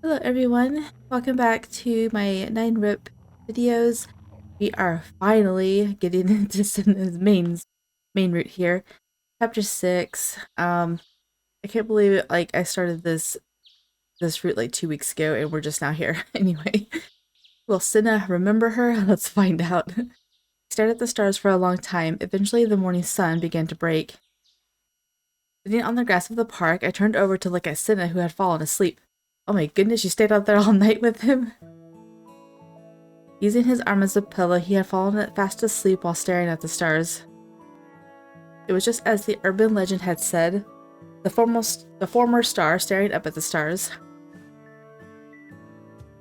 Hello everyone, welcome back to my 9 R.I.P videos. We are finally getting into Sena's main route here. Chapter 6. I can't believe it, like I started this route like 2 weeks ago and we're just now here. Anyway. Will Sena remember her? Let's find out. I stared at the stars for a long time. Eventually the morning sun began to break. Sitting on the grass of the park, I turned over to look at Sena, who had fallen asleep. Oh my goodness, you stayed out there all night with him? Using his arm as a pillow, he had fallen fast asleep while staring at the stars. It was just as the urban legend had said, the former star staring up at the stars.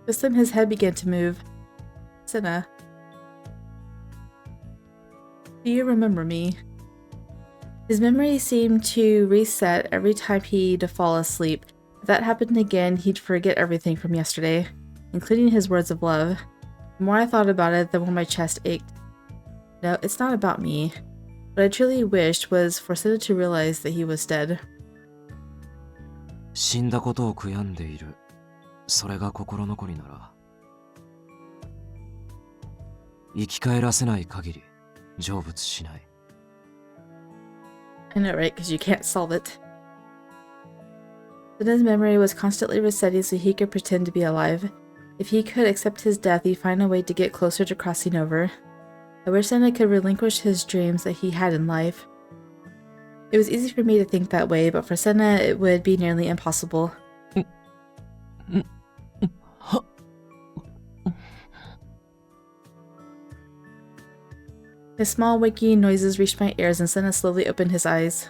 Just then his head began to move. Sena. Do you remember me? His memory seemed to reset every time he'd fall asleep. If that happened again, he'd forget everything from yesterday, including his words of love. The more I thought about it, the more my chest ached. No, it's not about me. What I truly wished was for Sena to realize that he was dead. 死んだことを悔やんでいる。それが心残りなら。生き返らせない限り成仏しない。I know, right? Because you can't solve it. Sena's memory was constantly resetting so he could pretend to be alive. If he could accept his death, he'd find a way to get closer to crossing over. I wish Sena could relinquish his dreams that he had in life. It was easy for me to think that way, but for Sena, it would be nearly impossible. His small waking noises reached my ears and Sena slowly opened his eyes.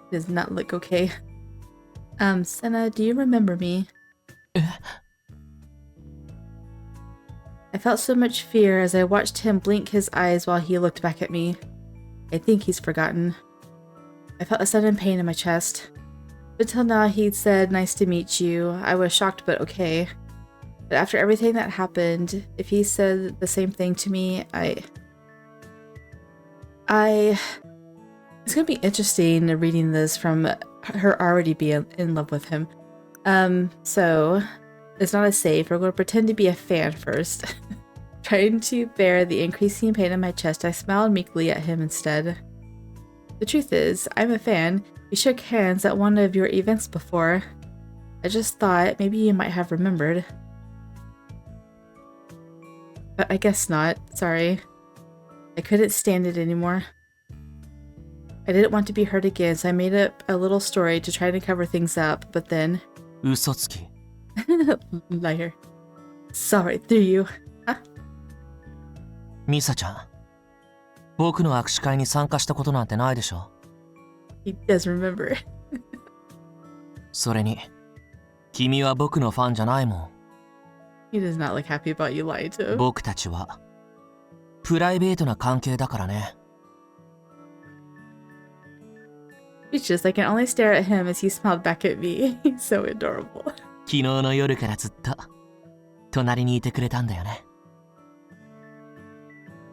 It does not look okay. Sena, do you remember me? I felt so much fear as I watched him blink his eyes while he looked back at me. I think he's forgotten. I felt a sudden pain in my chest. Until now he'd said, "Nice to meet you." I was shocked but okay. But after everything that happened, if he said the same thing to me, it's gonna be interesting reading this from her already being in love with him. So it's not a save. We're going to pretend to be a fan first. Trying to bear the increasing pain in my chest, I smiled meekly at him instead. The truth is, I'm a fan. We shook hands at one of your events before. I just thought maybe you might have remembered. But I guess not. Sorry. I couldn't stand it anymore. I didn't want to be hurt again, so I made up a little story to try to cover things up, but then... 嘘つき。 Liar. Saw right through you. Huh? ミサちゃん。僕の握手会に参加したことなんてないでしょ。He does remember. それに、君は僕のファンじゃないもん。He does not look happy about you lying to him. 僕たちはプライベートな関係だからね。Speechless, I can only stare at him as he smiled back at me. He's so adorable. 昨日の夜からずっと隣にいてくれたんだよね。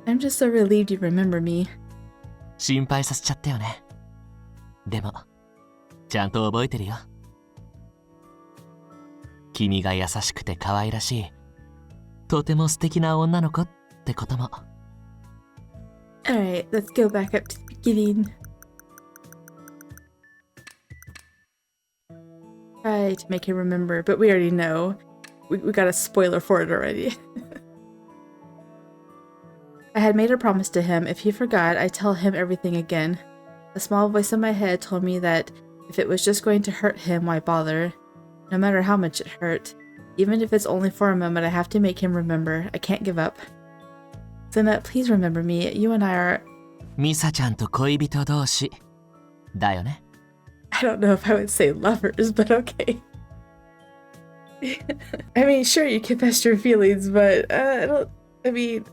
I'm just so relieved you remember me. 心配させちゃったよね。でも、ちゃんと覚えてるよ。君が優しくて可愛らしい、とても素敵な女の子ってことも。Alright, let's go back up to the beginning. Try to make him remember, but we already know. We got a spoiler for it already. I had made a promise to him. If he forgot, I'd tell him everything again. A small voice in my head told me that if it was just going to hurt him, why bother? No matter how much it hurt. Even if it's only for a moment, I have to make him remember. I can't give up. Sena, please remember me. You and I are... ミサちゃんと恋人同士だよね。I don't know if I would say lovers, but okay. I mean, sure, you confessed your feelings, but I mean,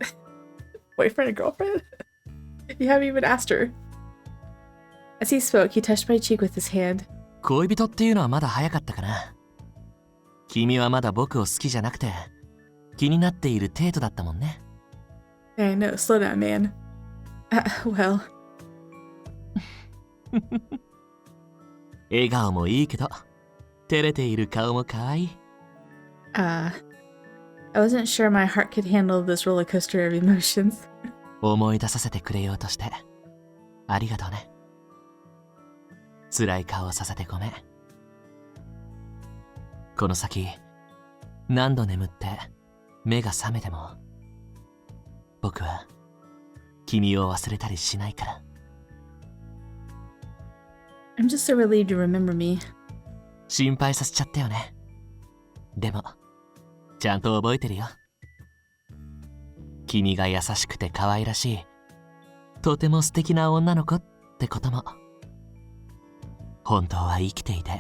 boyfriend and girlfriend? You haven't even asked her. As he spoke, he touched my cheek with his hand. 恋人っていうのはまだ早かったかな。君はまだ僕を好きじゃなくて気になっている程度だったもんね。I know, slow down, man. Well. 笑顔もいいけど照れている顔も可愛い。I wasn't sure my heart could handle this roller coaster of emotions. 思い出させてくれようとしてありがとうね。辛い顔をさせてごめん。この先何度眠って目が覚めても僕は君を忘れたりしないから。 I'm just so relieved you remember me. 心配させちゃったよね。でもちゃんと覚えてるよ。君が優しくて可愛らしいとても素敵な女の子ってことも、本当は生きていて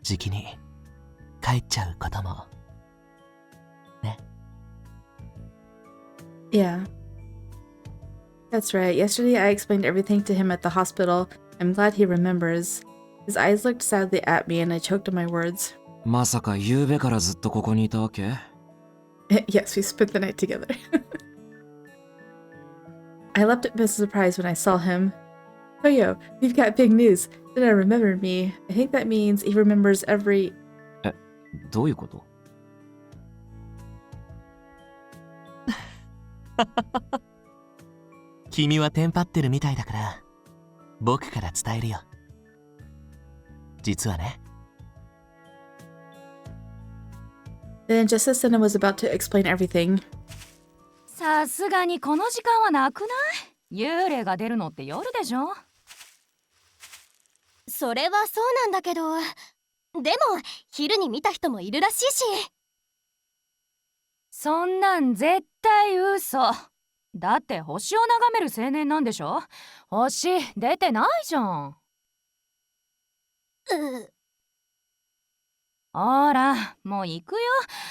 じきに帰っちゃうこともね。 Yeah. That's right. Yesterday I explained everything to him at the hospital. I'm glad he remembers. His eyes looked sadly at me and I choked on my words. まさか夕べからずっとここにいたわけ？ Yes, we spent the night together. I leapt up in surprise when I saw him. Koyo, we've got big news. Sena remembered me. I think that means he remembers every... どういうこと？君はテンパってるみたいだから僕から伝えるよ。実はね。 Then just as Sena was about to explain everything, さすがにこの時間はなくない？幽霊が出るのって夜でしょ？それはそうなんだけど、でも昼に見た人もいるらしいし。そんなん絶対嘘。だって星を眺める青年なんでしょ？星出てないじゃん。ほら、もう行くよ。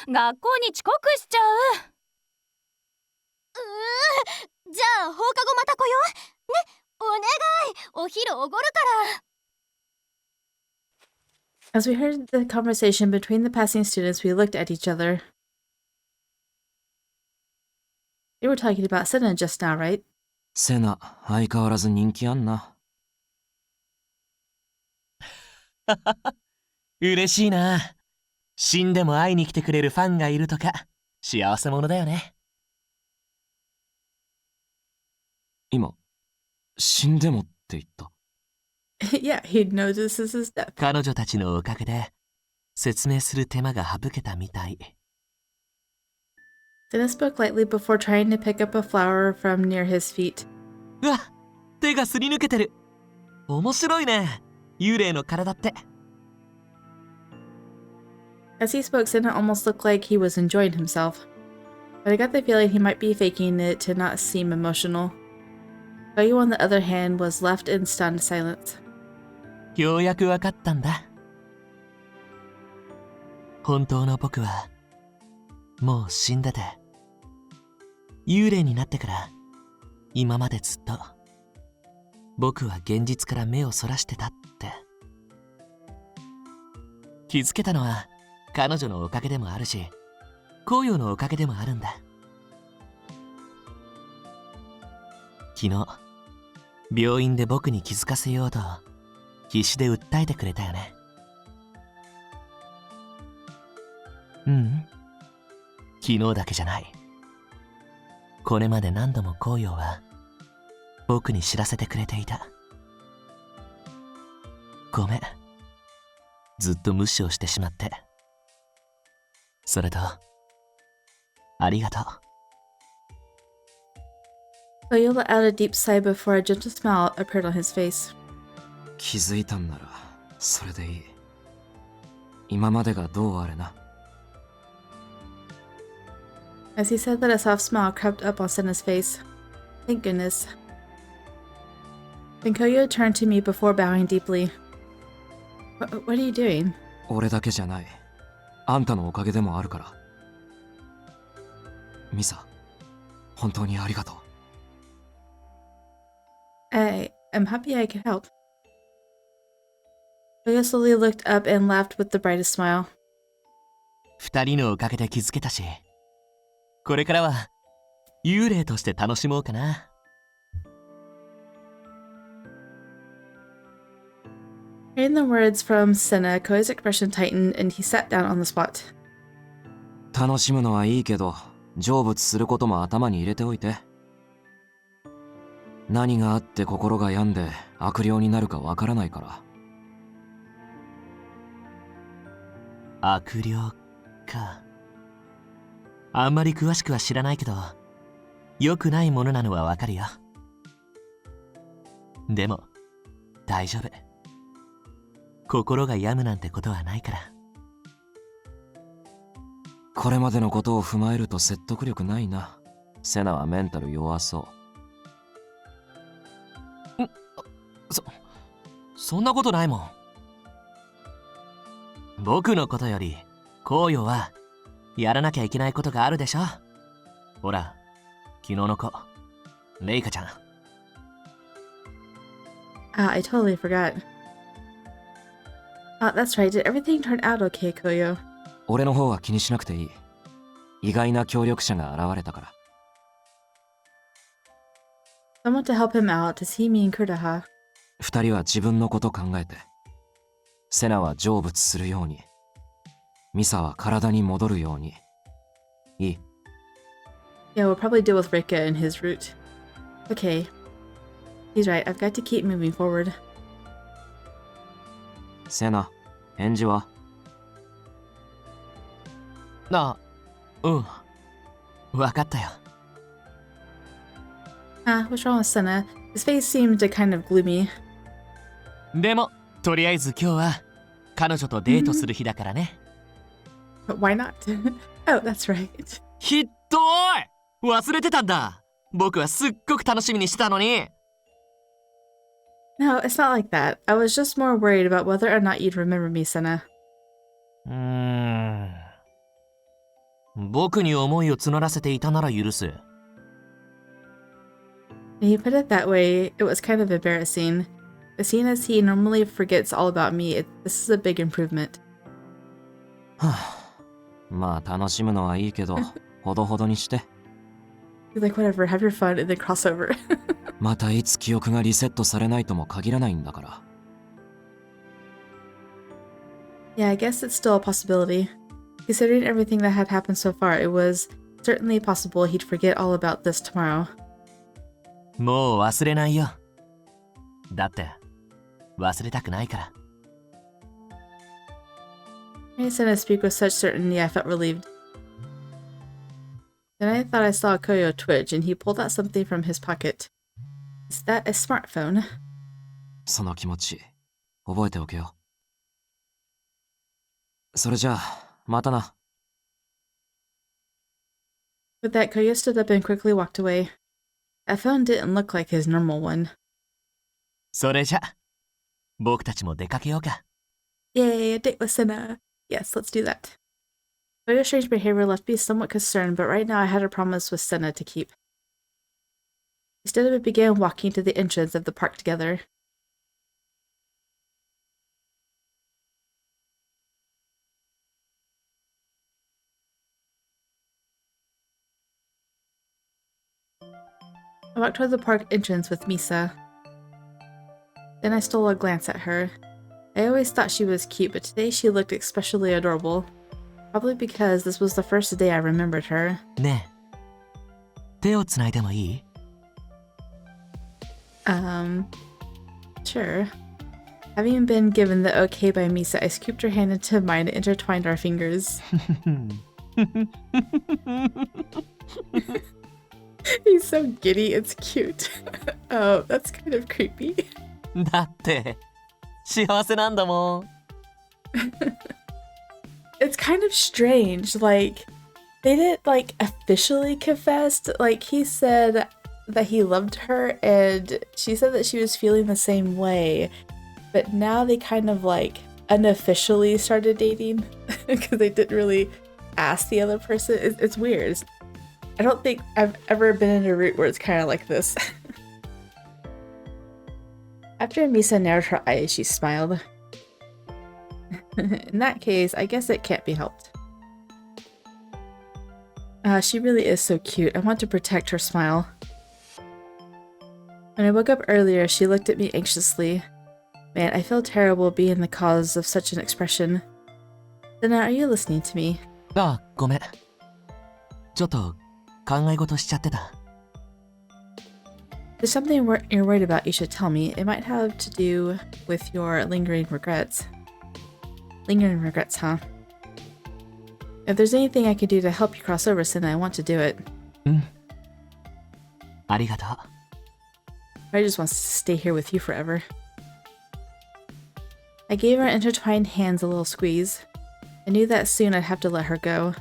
学校に遅刻しちゃう。じゃあ放課後また来よう。ね、お願い。お昼おごるから。as we heard the conversation between the passing students, we looked at each other. They were talking about Sena just now, right? セナ、相変わらず人気あんな。嬉しいな。死んでも会いに来てくれるファンがいるとか幸せ者だよね。今、死んでもって言った。Yeah, he notices his death. 彼女たちのおかげで説明する手間が省けたみたい。Sena spoke lightly before trying to pick up a flower from near his feet. うわ、手がすり抜けてる。面白いね。幽霊の体って。As he spoke, Sena almost looked like he was enjoying himself. But I got the feeling he might be faking it to not seem emotional. Koyu, on the other hand, was left in stunned silence. ようやくわかったんだ。本当の僕はもう死んでて、幽霊になってから今までずっと僕は現実から目をそらしてたって。気づけたのは彼女のおかげでもあるし、紅葉のおかげでもあるんだ。昨日病院で僕に気づかせようと必死で訴えてくれたよね。ううん、昨日だけじゃない。これまで何度も紅葉は僕に知らせてくれていた。ごめん、ずっと無視をしてしまって。それとありがとう。Koyu let out a deep sigh before a gentle smile appeared on his face. 気づいたんなら、それでいい。今までがどうあれな。As he said that, a soft smile crept up on Sena's face. Thank goodness. Then Koyu turned to me before bowing deeply. What are you doing? 俺だけじゃない。あんたのおかげでもあるから。ミサ、本当にありがとう。I'm happy I could help. Koyu slowly looked up and laughed with the brightest smile. 二人のおかげで気づけたし、これからは幽霊として楽しもうかな。Hearing the words from Sena, Koyo's expression tightened and he sat down on the spot. 楽しむのはいいけど、成仏することも頭に入れておいて。何があって心が病んで悪霊になるかわからないから。悪霊か。あんまり詳しくは知らないけど、良くないものなのはわかるよ。でも、大丈夫。心が病むなんてことはないから。これまでのことを踏まえると説得力ないな。セナはメンタル弱そう。そんなことないもん。僕のことより、コウヨは、やらなきゃいけないことがあるでしょ。ほら、昨日の子、レイカちゃん。I totally forgot. That's right. Did everything turn out okay, Koyo? 俺の方は気にしなくていい。意外な協力者が現れたから。Someone to help him out. Does he mean Kurtaha? 二人は自分のこと考えて。セナは成仏するように。ミサは体に戻るように。いい。Yeah, we'll probably deal with Rika and his route. Okay. He's right. I've got to keep moving forward. セナ、返事は？わかったよ。What's wrong with Sena? His face seemed kind of gloomy. でも、とりあえず今日は、彼女とデートする日だからね。But why not? Oh, that's right. ひっどい！忘れてたんだ。僕はすっごく楽しみにしてたのに。No, it's not like that. I was just more worried about whether or not you'd remember me, Sena. 僕に思いを募らせていたなら許す。When you put it that way, it was kind of embarrassing. But seeing as he normally forgets all about me, this is a big improvement. はあ、まあ楽しむのはいいけど、ほどほどにして。He's like, whatever, have your fun, and then cross over. またいつ記憶がリセットされないとも限らないんだから。Yeah, I guess it's still a possibility. Considering everything that had happened so far, it was certainly possible he'd forget all about this tomorrow. もう忘れないよ。だって、忘れたくないから。I said I speak with such certainty I felt relieved. Then I thought I saw Koyo twitch and he pulled out something from his pocket. Is that a smartphone? その気持ち、覚えておけよ。それじゃあ、またな。With that, Koyo stood up and quickly walked away. That phone didn't look like his normal one. それじゃ、僕たちも出かけようか。Yay, a date with Sena. Yes, let's do that. Koyo's strange behavior left me somewhat concerned, but right now I had a promise with Sena to keep. We stood up and began walking to the entrance of the park together. I walked toward the park entrance with Misa. Then I stole a glance at her. I always thought she was cute, but today she looked especially adorable. Probably because this was the first day I remembered her. ねえ、手をつないでもいい？ Sure. Having been given the okay by Misa, I scooped her hand into mine and intertwined our fingers. He's so giddy, it's cute. Oh, that's kind of creepy. だって、幸せなんだもん。It's kind of strange, like, they didn't, like, officially confess. Like, he said that he loved her, and she said that she was feeling the same way. But now they kind of, like, unofficially started dating, because they didn't really ask the other person. It's weird. I don't think I've ever been in a route where it's kind of like this. After Misa narrowed her eyes, she smiled. In that case, I guess it can't be helped. She really is so cute. I want to protect her smile. When I woke up earlier, she looked at me anxiously. Man, I feel terrible being the cause of such an expression. Sena, are you listening to me? あ、ごめん。ちょっと考え事しちゃってた。There's something you're worried about you should tell me. It might have to do with your lingering regrets. Lingering regrets, huh? If there's anything I could do to help you cross over, Sena, I want to do it. うん。ありがとう。I just wants to stay here with you forever. I gave our intertwined hands a little squeeze. I knew that soon I'd have to let her go.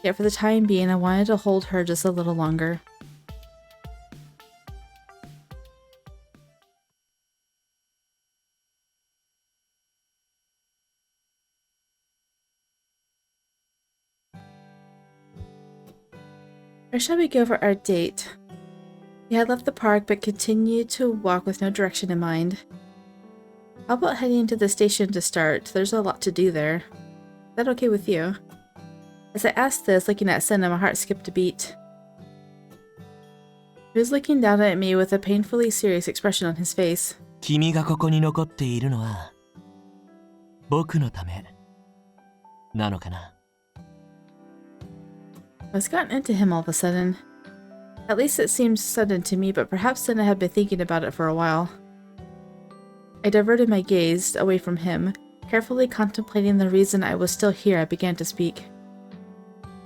Yet for the time being, I wanted to hold her just a little longer. Where shall we go for our date? We had left the park but continued to walk with no direction in mind. How about heading to the station to start? There's a lot to do there. Is that okay with you? As I asked this, looking at Sena, my heart skipped a beat. He was looking down at me with a painfully serious expression on his face. 君がここに残っているのは僕のためなのかな。I was gotten into him all of a sudden. At least it seemed sudden to me, but perhaps Sena had been thinking about it for a while. I diverted my gaze away from him. Carefully contemplating the reason I was still here, I began to speak.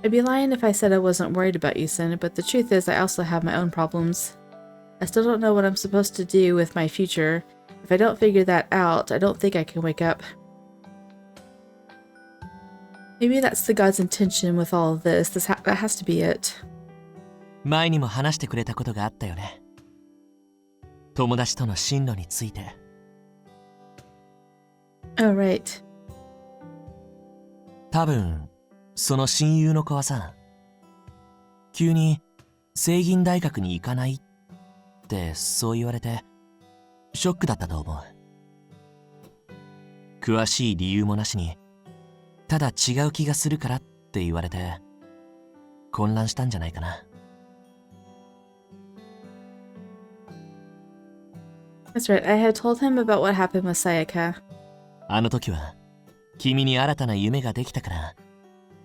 I'd be lying if I said I wasn't worried about you, Sena, but the truth is I also have my own problems. I still don't know what I'm supposed to do with my future. If I don't figure that out, I don't think I can wake up. Maybe that's the God's intention with all of this. That has to be it. 前にも話してくれたことがあったよね。友達との進路について。Oh, right. 多分、その親友の子はさ、急に聖銀大学に行かないってそう言われて、ショックだったと思う。詳しい理由もなしに、ただ違う気がするからって言われて、混乱したんじゃないかな。That's right. I had told him about what happened with Sayaka. あの時は、君に新たな夢ができたから、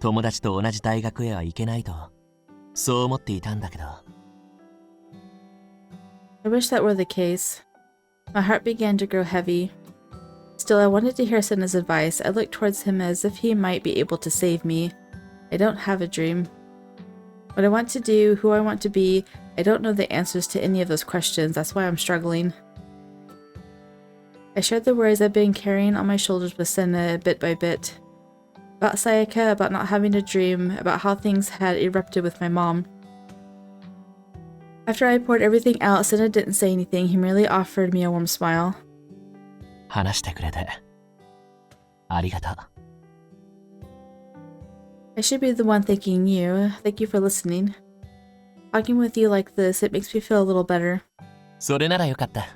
友達と同じ大学へは行けないと、そう思っていたんだけど。I wish that were the case. My heart began to grow heavy. Still, I wanted to hear Sena's advice. I looked towards him as if he might be able to save me. I don't have a dream. What I want to do, who I want to be, I don't know the answers to any of those questions. That's why I'm struggling. I shared the worries I've been carrying on my shoulders with Sena bit by bit. About Sayaka, about not having a dream, about how things had erupted with my mom. After I poured everything out, Sena didn't say anything. He merely offered me a warm smile. 話してくれて、ありがとう。I should be the one thanking you. Thank you for listening. Talking with you like this, it makes me feel a little better. それならよかった。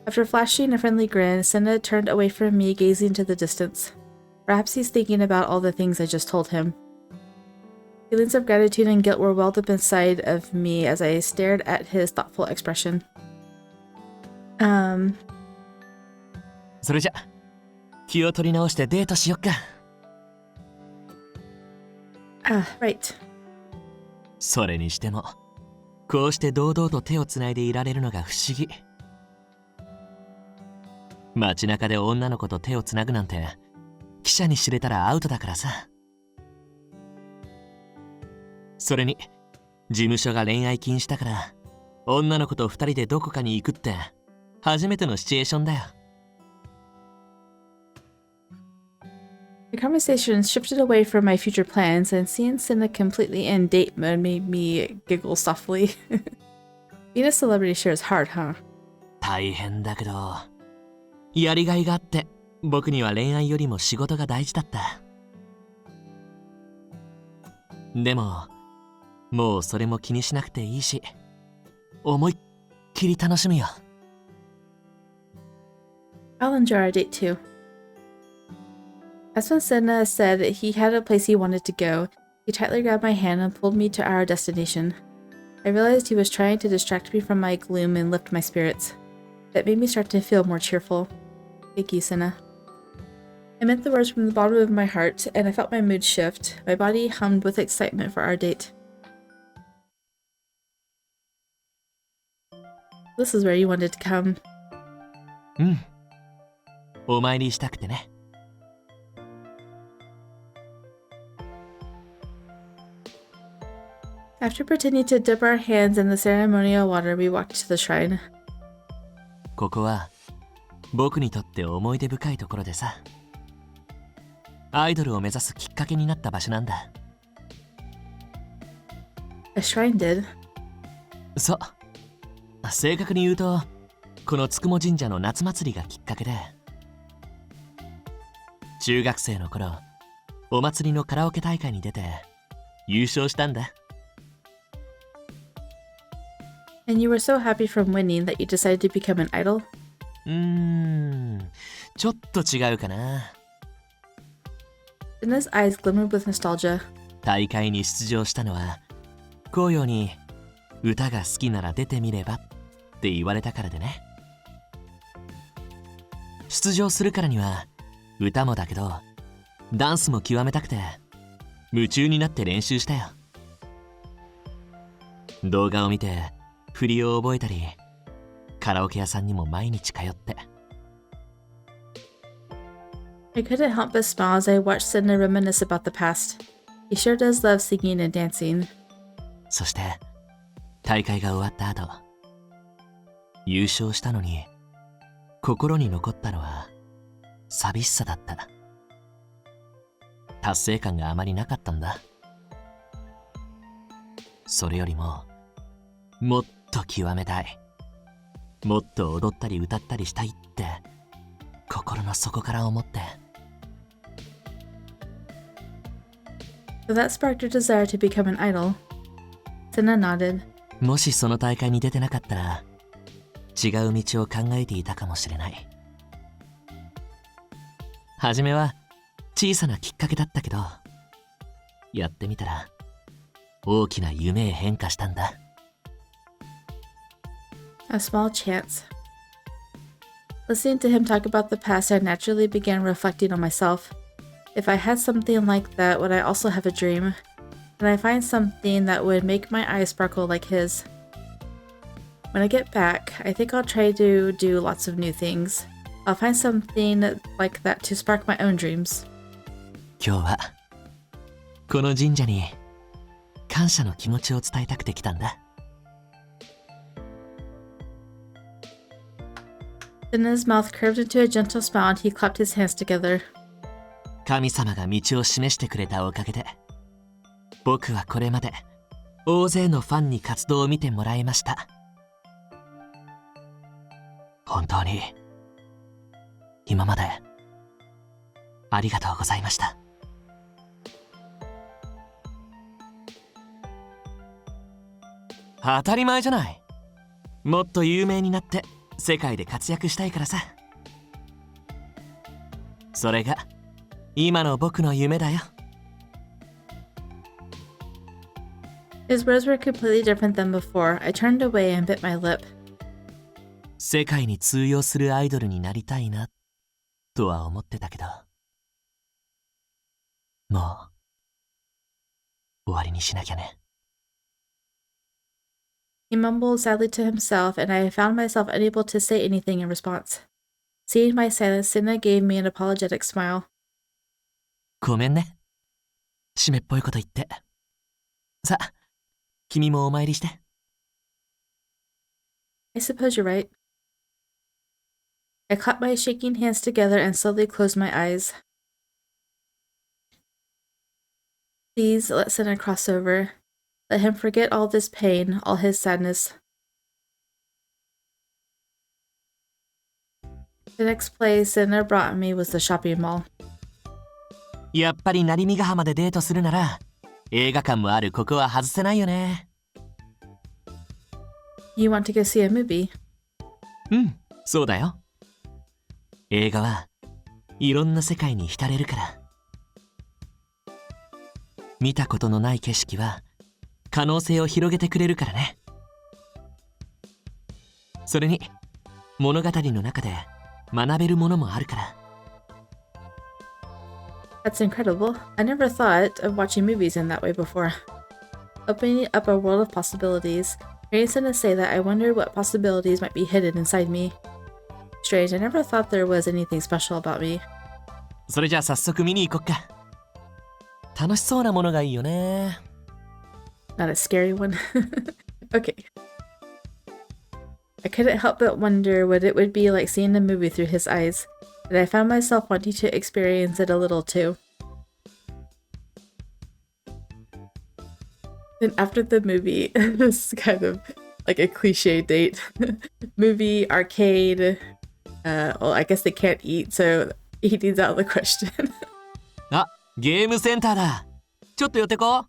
After flashing a friendly grin, Sena turned away from me, gazing into the distance. Perhaps he's thinking about all the things I just told him. Feelings of gratitude and guilt were welled up inside of me as I stared at his thoughtful expression. それじゃ、気を取り直してデートしよっか。Right. それにしても、こうして堂々と手をつないでいられるのが不思議。街中で女の子と手をつなぐなんて、記者に知れたらアウトだからさ。それに、事務所が恋愛禁止だから、女の子と二人でどこかに行くって、初めてのシチュエーションだよ。The conversation shifted away from my future plans, and seeing Sena completely in date mode made me giggle softly. Being a celebrity sure is hard, huh? 大変だけど、やりがいがあって、僕には恋愛よりも仕事が大事だった。でも、もうそれも気にしなくていいし、思いっきり楽しむよ。I'll enjoy our date too. As when Sena said he had a place he wanted to go, he tightly grabbed my hand and pulled me to our destination. I realized he was trying to distract me from my gloom and lift my spirits. that made me start to feel more cheerful. Thank you, Sena. I meant the words from the bottom of my heart, and I felt my mood shift. My body hummed with excitement for our date. This is where you wanted to come. うん。お参りしたくてね。After pretending to dip our hands in the ceremonial water, we walked to the shrine. ここは僕にとって思い出深いところでさ。アイドルを目指すきっかけになった場所なんだ。A shrine did. そう。正確に言うと、このつくも神社の夏祭りがきっかけで、中学生の頃、お祭りのカラオケ大会に出て優勝したんだ。And you were so happy from winning that you decided to become an idol? ちょっと違うかな。Sena's eyes glimmered with nostalgia. 大会に出場したのは、紅葉に歌が好きなら出てみればって言われたからでね。出場するからには歌もだけどダンスも極めたくて夢中になって練習したよ。動画を見て振りを覚えたり、カラオケ屋さんにも毎日通って。I couldn't help but smile as I watched Sena reminisce about the past. He sure does love singing and dancing. そして大会が終わった後、優勝したのに心に残ったのは寂しさだった。達成感があまりなかったんだ。それよりももっと極めたい、もっと踊ったり歌ったりしたいって心の底から思って。 So that sparked your desire to become an idol? Sena nodded. もしその大会に出てなかったら違う道を考えていたかもしれない。初めは小さなきっかけだったけど、やってみたら大きな夢へ変化したんだ。A small chance. Listening to him talk about the past, I naturally began reflecting on myself. If I had something like that, would I also have a dream? Can I find something that would make my eyes sparkle like his? When I get back, I think I'll try to do lots of new things. I'll find something like that to spark my own dreams. 今日はこの神社に感謝の気持ちを伝えたくて来たんだ。Sena's mouth curved into a gentle smile and he clapped his hands together. 神様が道を示してくれたおかげで、僕はこれまで大勢のファンに活動を見てもらいました。本当に今までありがとうございました。当たり前じゃない。もっと有名になって世界で活躍したいからさ。それが今の僕の夢だよ。His words were completely different than before. I turned away and bit my lip. 世界に通用するアイドルになりたいなとは思ってたけど、もう終わりにしなきゃね。He mumbled sadly to himself, and I found myself unable to say anything in response. Seeing my silence, Sena gave me an apologetic smile. ごめんね。湿っぽいこと言って。さあ、君もお参りして。I suppose you're right. I clapped my shaking hands together and slowly closed my eyes. Please let Sena cross over. Let him forget all this pain, all his sadness. The next place Sena brought me was the shopping mall. やっぱり成見ヶ浜でデートするなら、映画館もあるここは外せないよね。You want to go see a movie? うん、そうだよ。映画はいろんな世界に浸れるから。見たことのない景色は可能性を広げてくれるからね。それに物語の中で学べるものもあるから。 That's incredible. I never thought of watching movies in that way before. Opening up a world of possibilities. Hearing Sena say that, I wonder what possibilities might be hidden inside me. Strange, I never thought there was anything special about me. それじゃあ早速見に行こっか。楽しそうなものがいいよね。 Not a scary one. Okay. I couldn't help but wonder what it would be like seeing the movie through his eyes, and I found myself wanting to experience it a little too. Then after the movie, this is kind of like a cliche date. Movie, arcade, well, I guess they can't eat, so eating's out of the question. あ、ゲームセンターだ。ちょっと寄ってこう。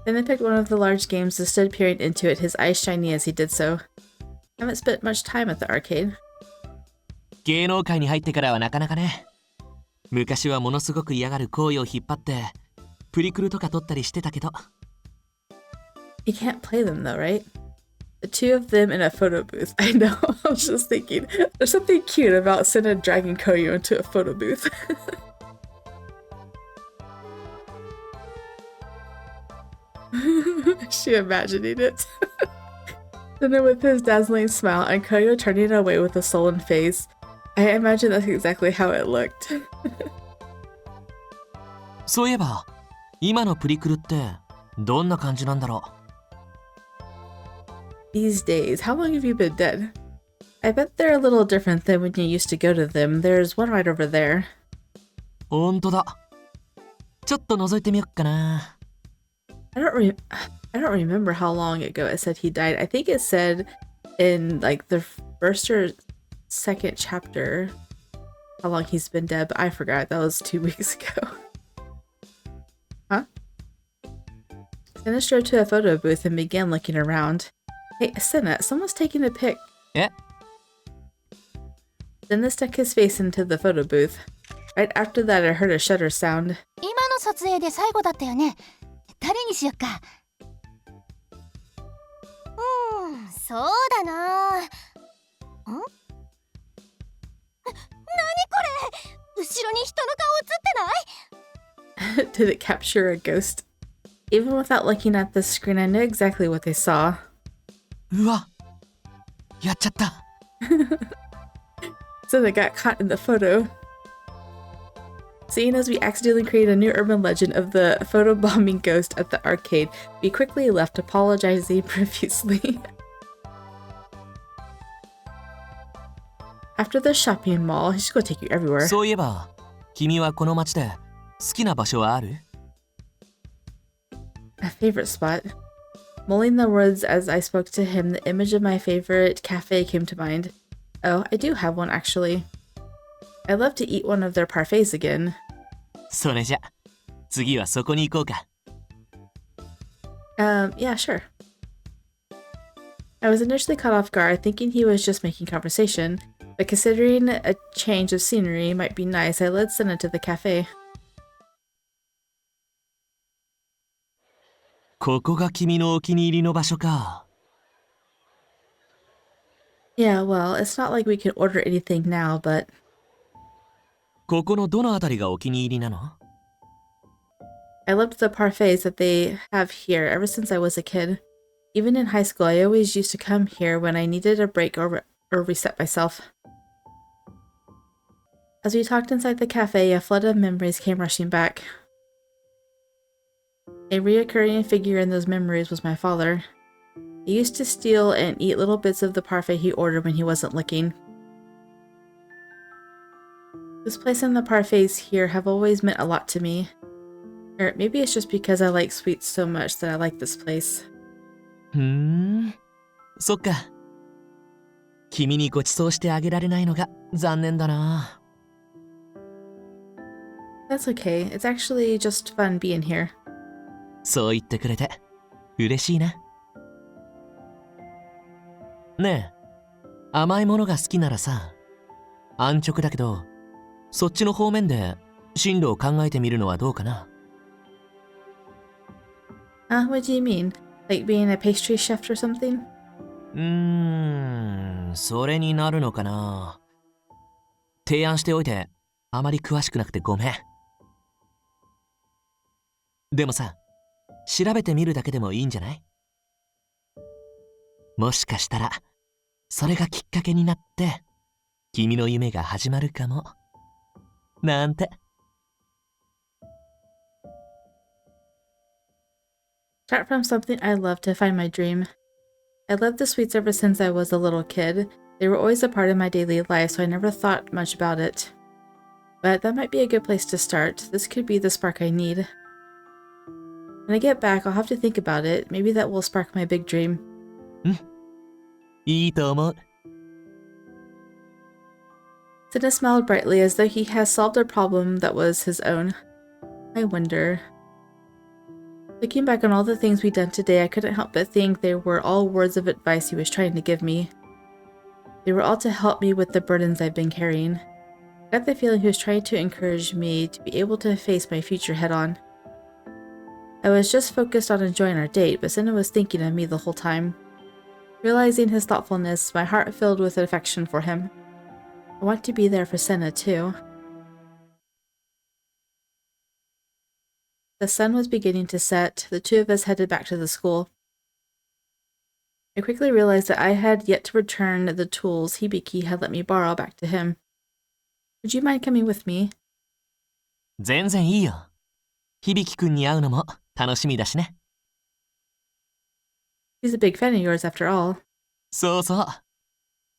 Then I picked one of the large games and stood peering into it, his eyes shiny as he did so. I haven't spent much time at the arcade. 芸能界に入ってからはなかなかね。昔はものすごく嫌がる行為を引っ張ってプリクルとか撮ったりしてたけど。 You can't play them though, right? The two of them in a photo booth. I know, I was just thinking, there's something cute about Sena dragging Koyo into a photo booth. Is she imagining it? Sena with his dazzling smile and Koyo turning away with a sullen face. I imagine that's exactly how it looked. そういえば今のプリクルってどんな感じなんだろう。 These days, how long have you been dead? I bet they're a little different than when you used to go to them. There's one right over there. ほんとだ。ちょっと覗いてみよっかな。 I don't remember how long ago it said he died. I think it said in like the first or second chapter how long he's been dead, but I forgot. That was 2 weeks ago. Huh? Sena strode to a photo booth and began looking around. Hey, Sena, someone's taking a pic. え？ Sena stuck his face into the photo booth. Right after that, I heard a shutter sound. 今の撮影で最後だったよね。誰にしよっか。そうだな。ん？何これ？後ろに人の顔映ってない？ Did it capture a ghost? Even without looking at the screen, I knew exactly what they saw. うわ、やっちゃった。 So they got caught in the photo. Seeing as we accidentally created a new urban legend of the photobombing ghost at the arcade, we quickly left, apologizing profusely. After the shopping mall, he's gonna take you everywhere. そういえば君はこの街で好きな場所はある？ A favorite spot. Mulling the words as I spoke to him, the image of my favorite cafe came to mind. Oh, I do have one actually. I'd love to eat one of their parfaits again. それじゃ次はそこに行こうか。 Yeah, sure. I was initially caught off guard, thinking he was just making conversation, but considering a change of scenery might be nice, I led Sena to the cafe. ここが君のお気に入りの場所か。 Yeah, well, it's not like we can order anything now, but ここのどのあたりがお気に入りなの？ I loved the parfaits that they have here ever since I was a kid. Even in high school, I always used to come here when I needed a break or reset myself. As we talked inside the cafe, a flood of memories came rushing back. A reoccurring figure in those memories was my father. He used to steal and eat little bits of the parfait he ordered when he wasn't looking. This place and the parfaits here have always meant a lot to me. Or maybe it's just because I like sweets so much that I like this place. ふーん、そっか。君にご馳走してあげられないのが残念だな。 That's okay. It's actually just fun being here. そう言ってくれて嬉しいな。ねえ、甘いものが好きならさ、安直だけど、そっちの方面で進路を考えてみるのはどうかな。 What do you mean? Like being a pastry chef or something? それになるのかな。提案しておいてあまり詳しくなくてごめん。でもさ、調べてみるだけでもいいんじゃない？もしかしたらそれがきっかけになって君の夢が始まるかもなんて。Start from something I love to find my dream. I loved the sweets ever since I was a little kid. They were always a part of my daily life, so I never thought much about it. But that might be a good place to start. This could be the spark I need. When I get back, I'll have to think about it. Maybe that will spark my big dream. いいと思う。Sena smiled brightly as though he has solved a problem that was his own. I wonder. Looking back on all the things we'd done today, I couldn't help but think they were all words of advice he was trying to give me. They were all to help me with the burdens I've been carrying. I got the feeling he was trying to encourage me to be able to face my future head-on. I was just focused on enjoying our date, but Sena was thinking of me the whole time. Realizing his thoughtfulness, my heart filled with affection for him. I want to be there for Sena, too. The sun was beginning to set. The two of us headed back to the school. I quickly realized that I had yet to return the tools Hibiki had let me borrow back to him. Would you mind coming with me? 全然いいよ。響くんに会うのも楽しみだしね。He's a big fan of yours after all. そうそう。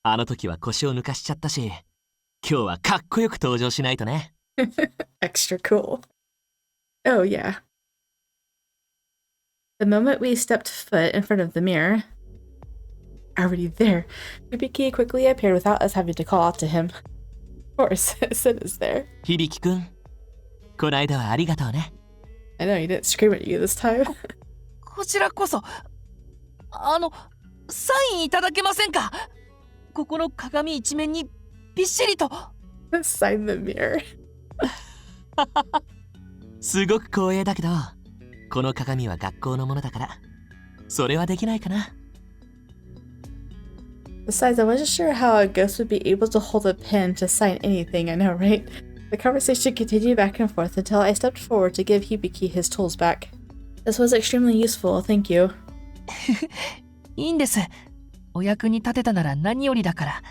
あの時は腰を抜かしちゃったし、今日はかっこよく登場しないとね。Extra cool. Oh, yeah. The moment we stepped foot in front of the mirror, already there, Hibiki quickly appeared without us having to call out to him. Of course, Sena's there. 響くん、こないだはありがとうね。I know, he didn't scream at you this time. こちらこそ。サインいただけませんか？ここの鏡一面にびっしりと。Sign the mirror. すごく光栄だけど、この鏡は学校のものだから、それはできないかな。Besides, I wasn't sure how a ghost would be able to hold a pen to sign anything, I know, right? The conversation continued back and forth until I stepped forward to give Hibiki his tools back. This was extremely useful, thank you. いいんです。お役に立てたなら何よりだから。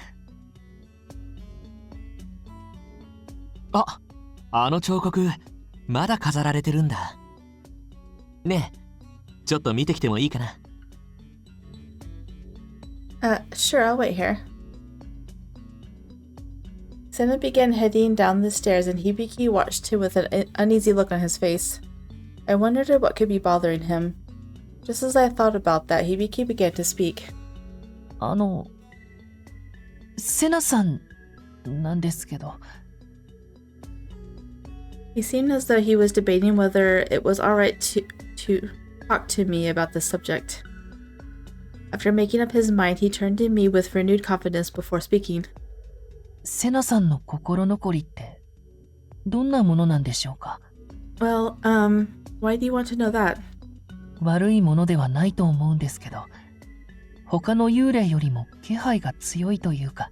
あの彫刻、まだ飾られてるんだ。ねえ、ちょっと見てきてもいいかな。Sure, I'll wait here. Sena began heading down the stairs and Hibiki watched him with an uneasy look on his face. I wondered what could be bothering him. Just as I thought about that, Hibiki began to speak. セナさんなんですけど。He seemed as though he was debating whether it was alright to talk to me about this subject. After making up his mind, he turned to me with renewed confidence before speaking. セナさんの心残りってどんなものなんでしょうか？ Well, why do you want to know that? 悪いものではないと思うんですけど、他の幽霊よりも気配が強いというか、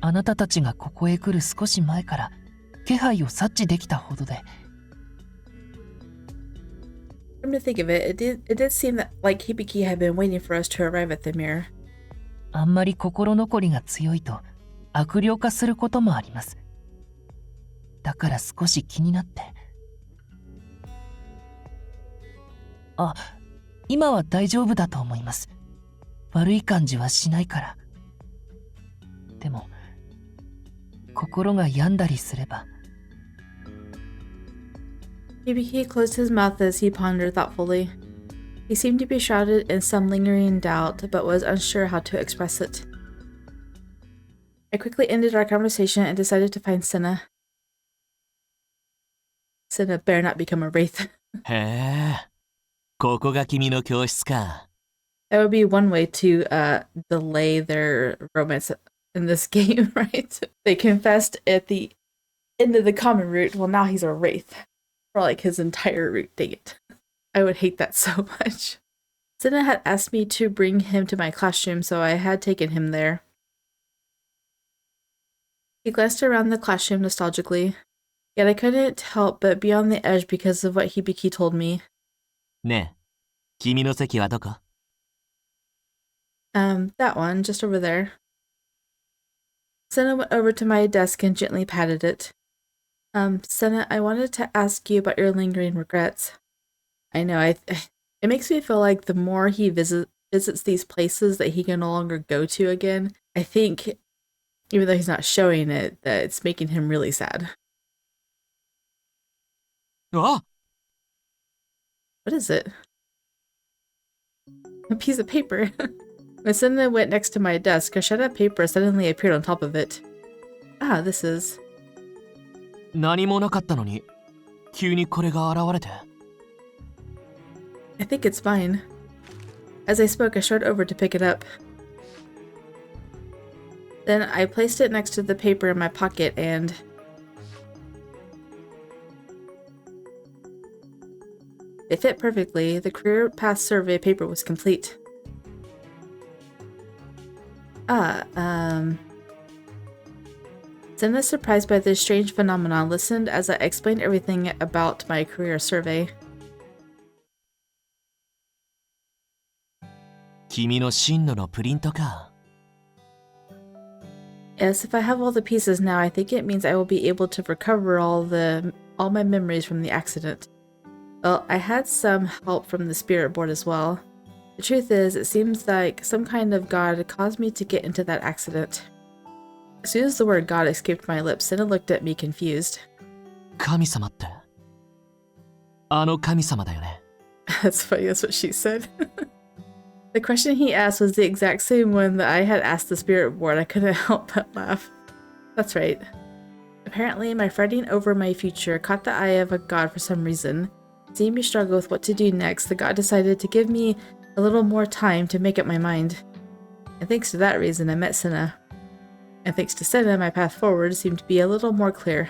あなたたちがここへ来る少し前から気配を察知できたほどで。Come to think of it, it did seem that like Hibiki had been waiting for us to arrive at the mirror. あんまり心残りが強いと悪霊化することもあります。だから少し気になって。今は大丈夫だと思います。悪い感じはしないから。でも心が病んだりすれば。Hibiki closed his mouth as he pondered thoughtfully. He seemed to be shrouded in some lingering doubt, but was unsure how to express it. I quickly ended our conversation and decided to find Sena. Sena better not become a wraith. へえ、ここが君の教室か。That would be one way to delay their romance in this game, right? They confessed at the end of the common route. Well, now he's a wraith for like his entire route. Dang it. I would hate that so much. Sena had asked me to bring him to my classroom, so I had taken him there. He glanced around the classroom nostalgically, yet I couldn't help but be on the edge because of what Hibiki told me. ねえ、君の席はどこ？ That one, just over there. Sena went over to my desk and gently patted it. Sena, I wanted to ask you about your lingering regrets. I know, it makes me feel like the more he visits these places that he can no longer go to again, I think, even though he's not showing it, that it's making him really sad. あ What is it? A piece of paper. When Sena went next to my desk, a shredded paper suddenly appeared on top of it. Ah, this is... 何もなかったのに、急にこれが現れて。I think it's mine. As I spoke, I strode over to pick it up. Then I placed it next to the paper in my pocket and... It fit perfectly. The career path survey paper was complete. Sena, surprised by this strange phenomenon, listened as I explained everything about my career survey. 君の進路のプリントか。 Yes, if I have all the pieces now, I think it means I will be able to recover all my memories from the accident. Well, I had some help from the spirit board as well. The truth is, it seems like some kind of god caused me to get into that accident. As soon as the word god escaped my lips, Sena looked at me confused. 神様って。あの神様だよね。 That's funny, that's what she said. The question he asked was the exact same one that I had asked the spirit board. I couldn't help but laugh. That's right. Apparently, my fretting over my future caught the eye of a god for some reason. Seeing me struggle with what to do next, the god decided to give me a little more time to make up my mind. And thanks to that reason, I met Sena. And thanks to Sena, my path forward seemed to be a little more clear.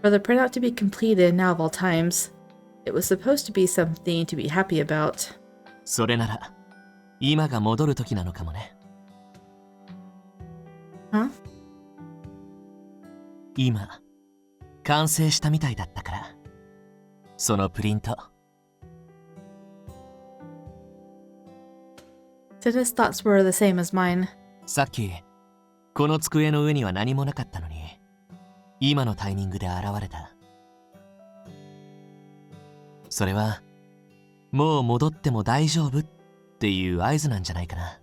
For the printout to be completed now of all times, it was supposed to be something to be happy about. それなら、今が戻る時なのかもね。Huh? 今、完成したみたいだったから。そのプリント。Sena's thoughts were the same as mine. さっき、この机の上には何もなかったのに、今のタイミングで現れた。それは、もう戻っても大丈夫っていう合図なんじゃないかな。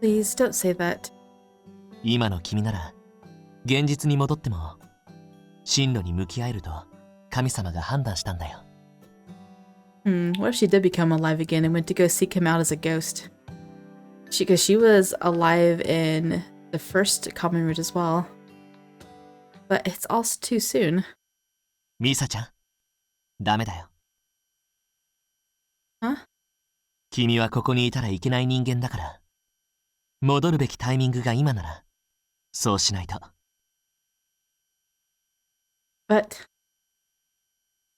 Please don't say that. 今の君なら、現実に戻っても、進路に向き合えると神様が判断したんだよ。What if she did become alive again and went to go seek him out as a ghost? Because she was alive in the first common route as well. But it's all too soon. ミサちゃん、ダメだよ。Huh? 君はここにいたらいけない人間だから、戻るべきタイミングが今なら、そうしないと。But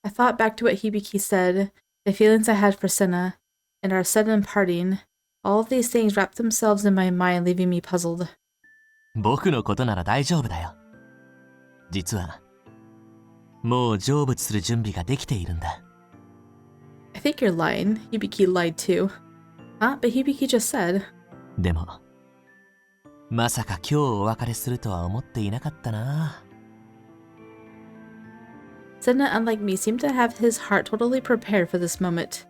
I thought back to what Hibiki said, the feelings I had for Sena, and our sudden parting. All of these things wrapped themselves in my mind, leaving me puzzled. 僕のことなら大丈夫だよ。実は、もう成仏する準備ができているんだ。I think you're lying. Hibiki lied too. Huh? But Hibiki just said. でも、まさか今日お別れするとは思っていなかったな。Sena, unlike me, seemed to have his heart totally prepared for this moment.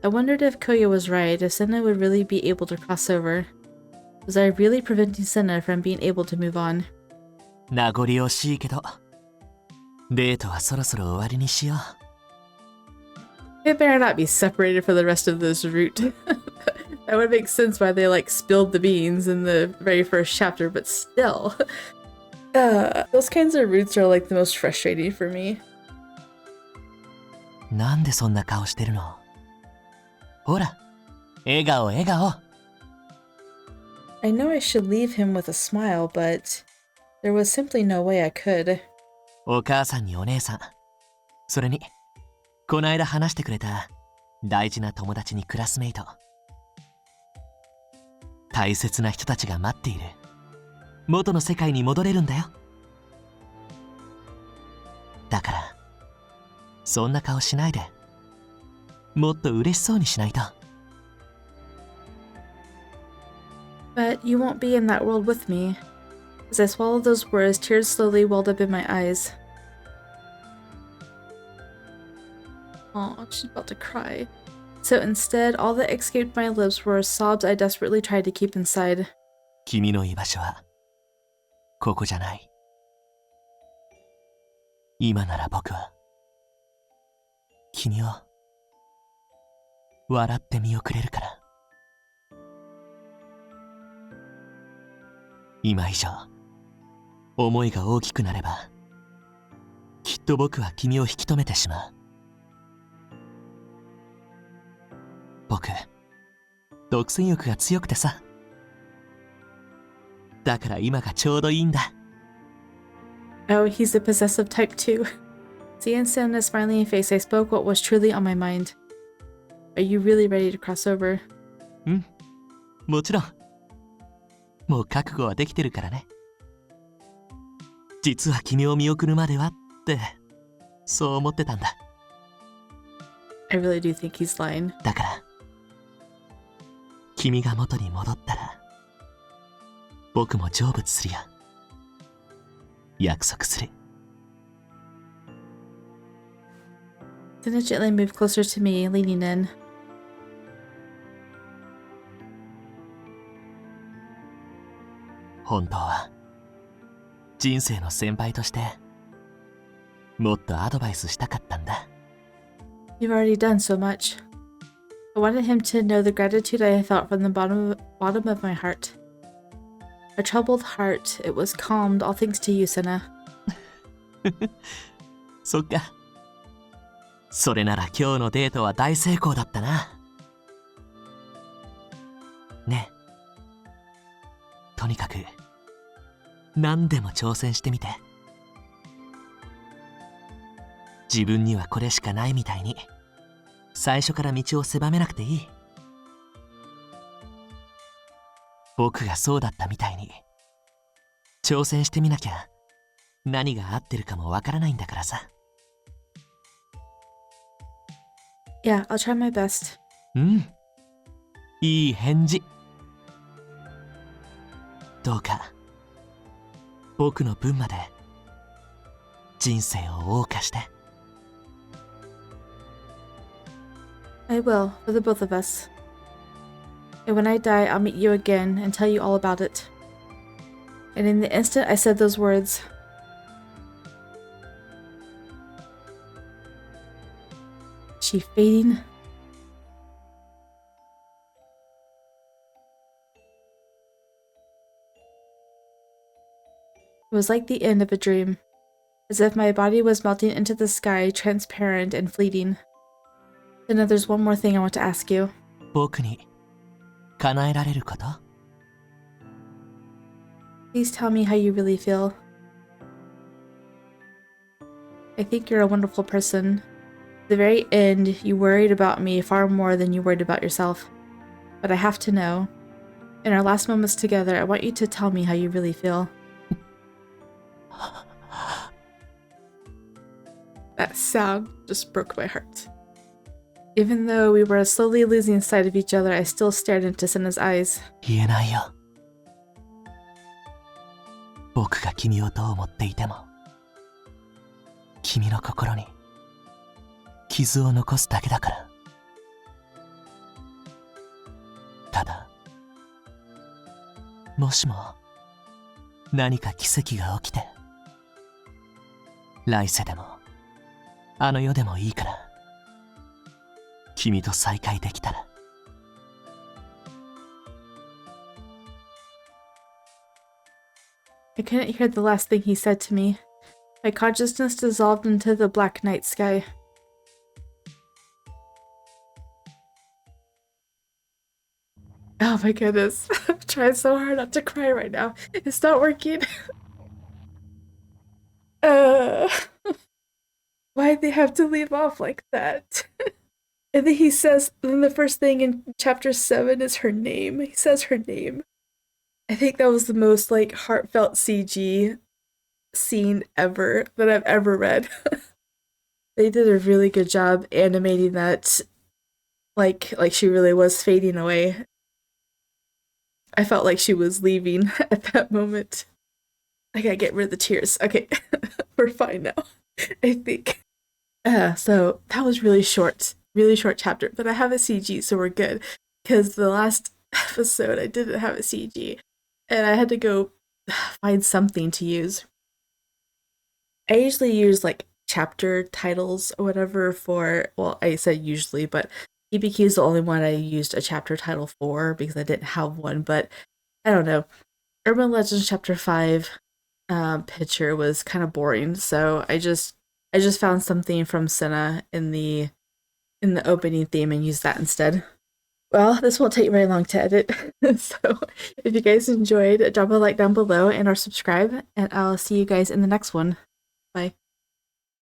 I wondered if Koya was right, if Sena would really be able to cross over. Was I really preventing Sena from being able to move on? 名残惜しいけど、デートはそろそろ終わりにしよう。It better not be separated for the rest of this route. That would make sense why they spilled the beans in the very first chapter, but still. Those kinds of routes are the most frustrating for me. なんでそんな顔してるの？ほら、笑顔笑顔。I know I should leave him with a smile, but there was simply no way I could. お母さんにお姉さん、それにこないだ話してくれた大事な友達にクラスメイト。大切な人たちが待っている。元の世界に戻れるんだよ。だからそんな顔しないで、もっと嬉しそうにしないと。 But you won't be in that world with me. As I swallowed those words, tears slowly welled up in my eyes. Oh, she's about to cry. So instead, all that escaped my lips were sobs I desperately tried to keep inside. 君の居場所はここじゃない。今なら僕は君を笑って見送れるから。今以上思いが大きくなれば、きっと僕は君を引き止めてしまう。僕、独占欲が強くてさ。だから今がちょうどいいんだ。Oh, he's the possessive type too. Seeing Sena's smiling face, I spoke what was truly on my mind. Are you really ready to cross over? うん、もちろん。もう覚悟はできてるからね。実は君を見送るまではって、そう思ってたんだ。I really do think he's lying. だから、君が元に戻ったら、僕も成仏するよ。約束する。Sena gently moved closer to me, leaning in. 本当は人生の先輩としてもっとアドバイスしたかったんだ。 You've already done so much. I wanted him to know the gratitude I felt from the bottom of my heart. A troubled heart, it was calmed, all thanks to you, Sena. そっか。それなら今日のデートは大成功だったな。ねえ、とにかく何でも挑戦してみて。自分にはこれしかないみたいに最初から道を狭めなくていい。僕がそうだったみたいに挑戦してみなきゃ何が合ってるかもわからないんだからさ。Yeah, I'll try my best. うん、いい返事。どうか僕の分まで人生を謳歌して。 I will, for the both of us. And when I die, I'll meet you again and tell you all about it. And in the instant I said those words, is she fading? It was like the end of a dream, as if my body was melting into the sky, transparent and fleeting. Then there's one more thing I want to ask you. 僕に叶えられること？ Please tell me how you really feel. I think you're a wonderful person. At the very end, you worried about me far more than you worried about yourself. But I have to know. In our last moments together, I want you to tell me how you really feel. That sound just broke my heart. Even though we were slowly losing sight of each other, I still stared into Sena's eyes. 言えないよ。僕が君をどう思っていても、君の心に傷を残すだけだから。ただ、もしも何か奇跡が起きて、来世でもあの世でもいいから、君と再会できたら。I couldn't hear the last thing he said to me. My consciousness dissolved into the black night sky. Oh my goodness. I'm trying so hard not to cry right now. It's not working. Why'd they have to leave off like that? And then he says, then the first thing in chapter 7 is her name. He says her name. I think that was the most like heartfelt CG scene ever that I've ever read. They did a really good job animating that, like she really was fading away. I felt like she was leaving at that moment. I gotta get rid of the tears. Okay, we're fine now, I think. So that was really short chapter, but I have a CG, so we're good. Because the last episode I didn't have a CG, and I had to go find something to use. I usually use like chapter titles or whatever for, well, I said usually, but Hibiki is the only one I used a chapter title for because I didn't have one, but I don't know. Urban Legends Chapter 5 picture was kind of boring, so I just found something from Sena in the opening theme and used that instead. Well, this won't take very long to edit. So if you guys enjoyed, drop a like down below and or subscribe, and I'll see you guys in the next one. Bye.